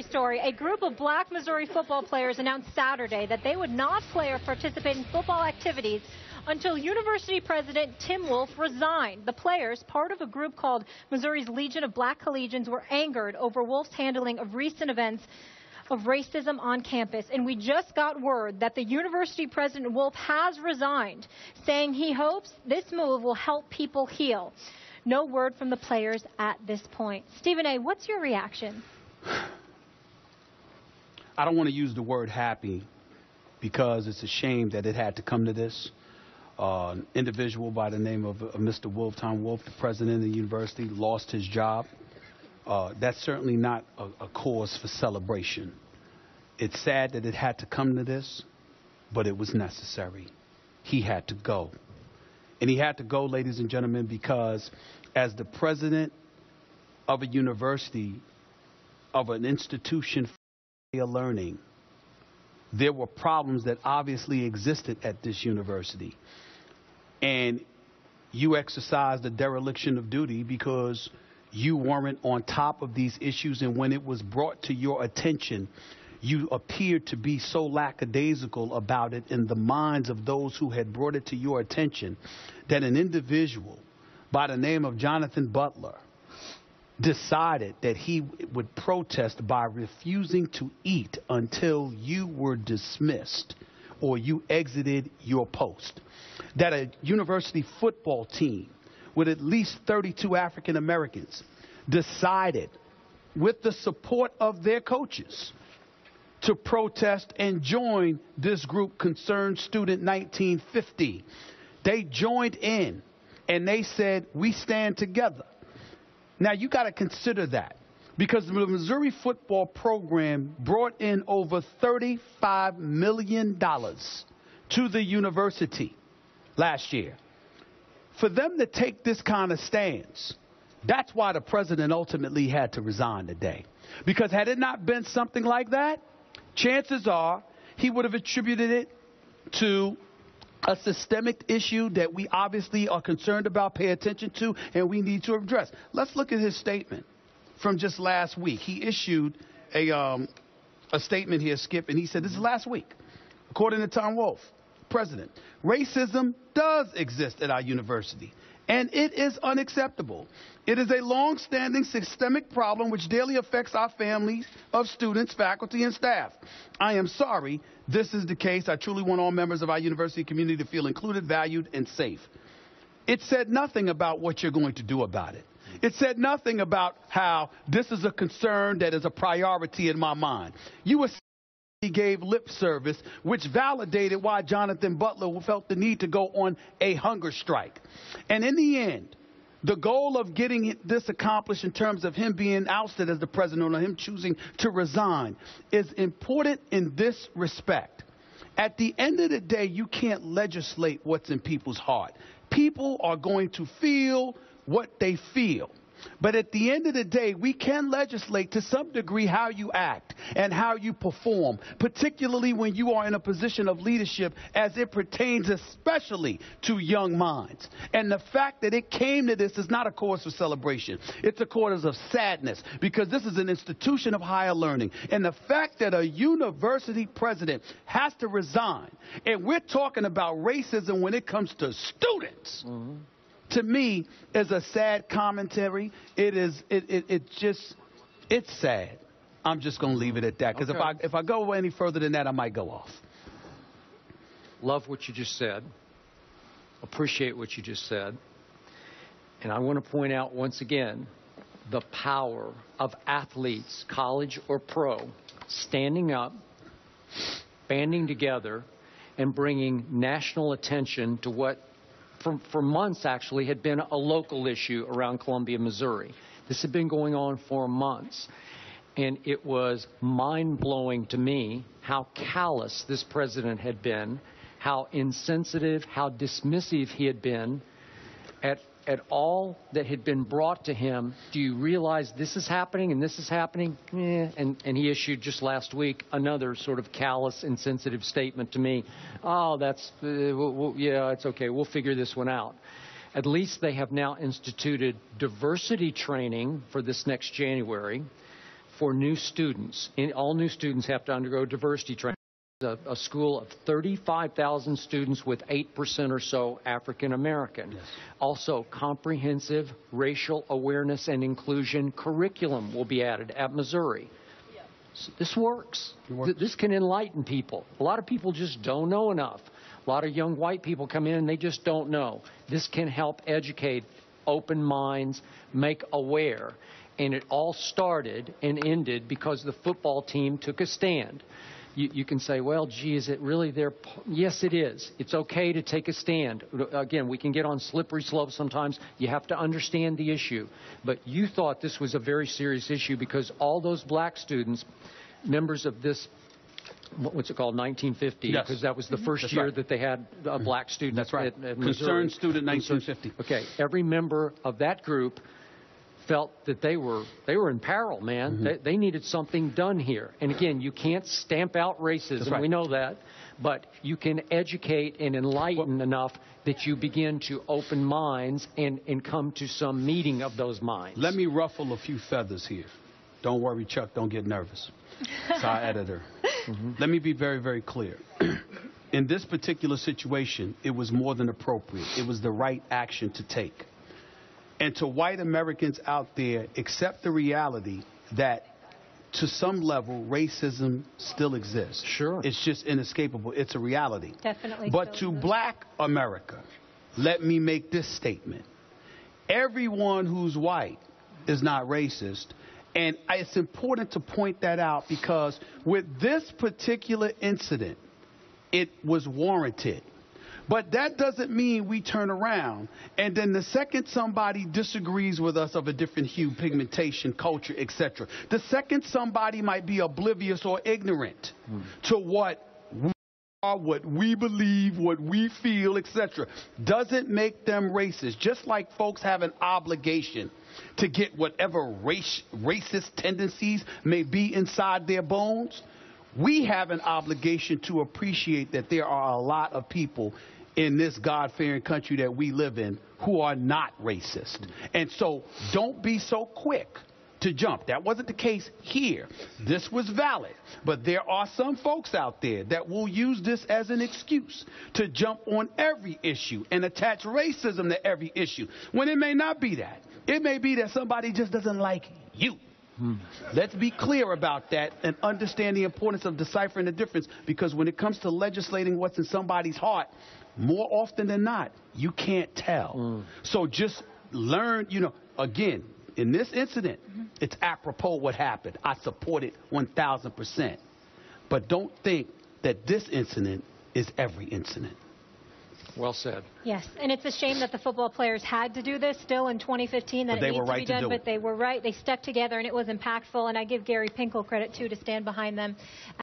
Story. A group of black Missouri football players announced Saturday that they would not play or participate in football activities until University President Tim Wolfe resigned. The players, part of a group called Missouri's Legion of Black Collegians, were angered over Wolfe's handling of recent events of racism on campus. And we just got word that the University President Wolfe has resigned, saying he hopes this move will help people heal. No word from the players at this point. Stephen A., what's your reaction? I don't want to use the word happy because it's a shame that it had to come to this. An individual by the name of Mr. Wolfe, Tom Wolfe, the president of the university, lost his job. That's certainly not a cause for celebration. It's sad that it had to come to this, but it was necessary. He had to go. And he had to go, ladies and gentlemen, because as the president of a university, of an institution of learning, there were problems that obviously existed at this university. And you exercised a dereliction of duty because you weren't on top of these issues. And when it was brought to your attention, you appeared to be so lackadaisical about it in the minds of those who had brought it to your attention that an individual by the name of Jonathan Butler decided that he would protest by refusing to eat until you were dismissed or you exited your post. That a university football team with at least 32 African Americans decided, with the support of their coaches, to protest and join this group, Concerned Student 1950. They joined in and they said, we stand together. Now, you got to consider that because the Missouri football program brought in over $35 million to the university last year. For them to take this kind of stance, that's why the president ultimately had to resign today. Because had it not been something like that, chances are he would have attributed it to a systemic issue that we obviously are concerned about, pay attention to, and we need to address. Let's look at his statement from just last week. He issued a statement here, Skip, and he said, this is last week. According to Tom Wolfe, president, racism does exist at our university, and it is unacceptable. It is a long-standing systemic problem which daily affects our families of students, faculty, and staff. I am sorry this is the case. I truly want all members of our university community to feel included, valued, and safe. It said nothing about what you're going to do about it. It said nothing about how this is a concern that is a priority in my mind. You gave lip service, which validated why Jonathan Butler felt the need to go on a hunger strike. And in the end, the goal of getting this accomplished in terms of him being ousted as the president or him choosing to resign is important in this respect. At the end of the day, you can't legislate what's in people's heart. People are going to feel what they feel. But at the end of the day, we can legislate to some degree how you act and how you perform, particularly when you are in a position of leadership as it pertains especially to young minds. And the fact that it came to this is not a cause for celebration. It's a cause of sadness because this is an institution of higher learning. And the fact that a university president has to resign, and we're talking about racism when it comes to students, to me, is a sad commentary. It's sad. I'm just going to leave it at that because if I go any further than that, I might go off. Love what you just said. Appreciate what you just said. And I want to point out once again the power of athletes, college or pro, standing up, banding together, and bringing national attention to what for months actually had been a local issue around Columbia, Missouri. This had been going on for months. And it was mind-blowing to me how callous this president had been, how insensitive, how dismissive he had been at all that had been brought to him. Do you realize this is happening and this is happening? And he issued just last week another sort of callous, insensitive statement to me. Oh, that's, yeah, it's okay. We'll figure this one out. At least they have now instituted diversity training for this next January. for new students. All new students have to undergo diversity training. A school of 35,000 students with 8% or so African American. Yes. Also, comprehensive racial awareness and inclusion curriculum will be added at Missouri. Yeah. So this works. This can enlighten people. A lot of people just don't know enough. A lot of young white people come in and they just don't know. This can help educate, open minds, make aware. And it all started and ended because the football team took a stand. You can say, well, gee, is it really their... Yes, it is. It's okay to take a stand. Again, we can get on slippery slopes sometimes. You have to understand the issue. But you thought this was a very serious issue because all those black students, members of this, what's it called, 1950? Yes. Because that was the first year that they had a black student. That's right. At Concerned student 1950. Okay. Every member of that group felt that they were in peril, man. Mm-hmm. They needed something done here. And again, you can't stamp out racism. That's right. We know that. But you can educate and enlighten enough that you begin to open minds and come to some meeting of those minds. Let me ruffle a few feathers here. Don't worry, Chuck. Don't get nervous. It's our editor. Mm-hmm. Let me be very, very clear. In this particular situation, it was more than appropriate. It was the right action to take. And to white Americans out there, accept the reality that to some level, racism still exists. Sure. It's just inescapable. It's a reality. Definitely. But to black America, let me make this statement. Everyone who's white is not racist. And it's important to point that out because with this particular incident, it was warranted. But that doesn't mean we turn around and then the second somebody disagrees with us of a different hue, pigmentation, culture, etc., the second somebody might be oblivious or ignorant to what we are, what we believe, what we feel, etc., doesn't make them racist. Just like folks have an obligation to get whatever racist tendencies may be inside their bones, we have an obligation to appreciate that there are a lot of people in this God-fearing country that we live in who are not racist. And so don't be so quick to jump. That wasn't the case here. This was valid. But there are some folks out there that will use this as an excuse to jump on every issue and attach racism to every issue, when it may not be that. It may be that somebody just doesn't like you. Let's be clear about that and understand the importance of deciphering the difference, because when it comes to legislating what's in somebody's heart, more often than not, you can't tell. So just learn, again, in this incident, it's apropos what happened. I support it 1,000%. But don't think that this incident is every incident. Well said. Yes, and it's a shame that the football players had to do this still in 2015, that it needs to be done, but they were right. They stuck together, and it was impactful, and I give Gary Pinkel credit, too, to stand behind them.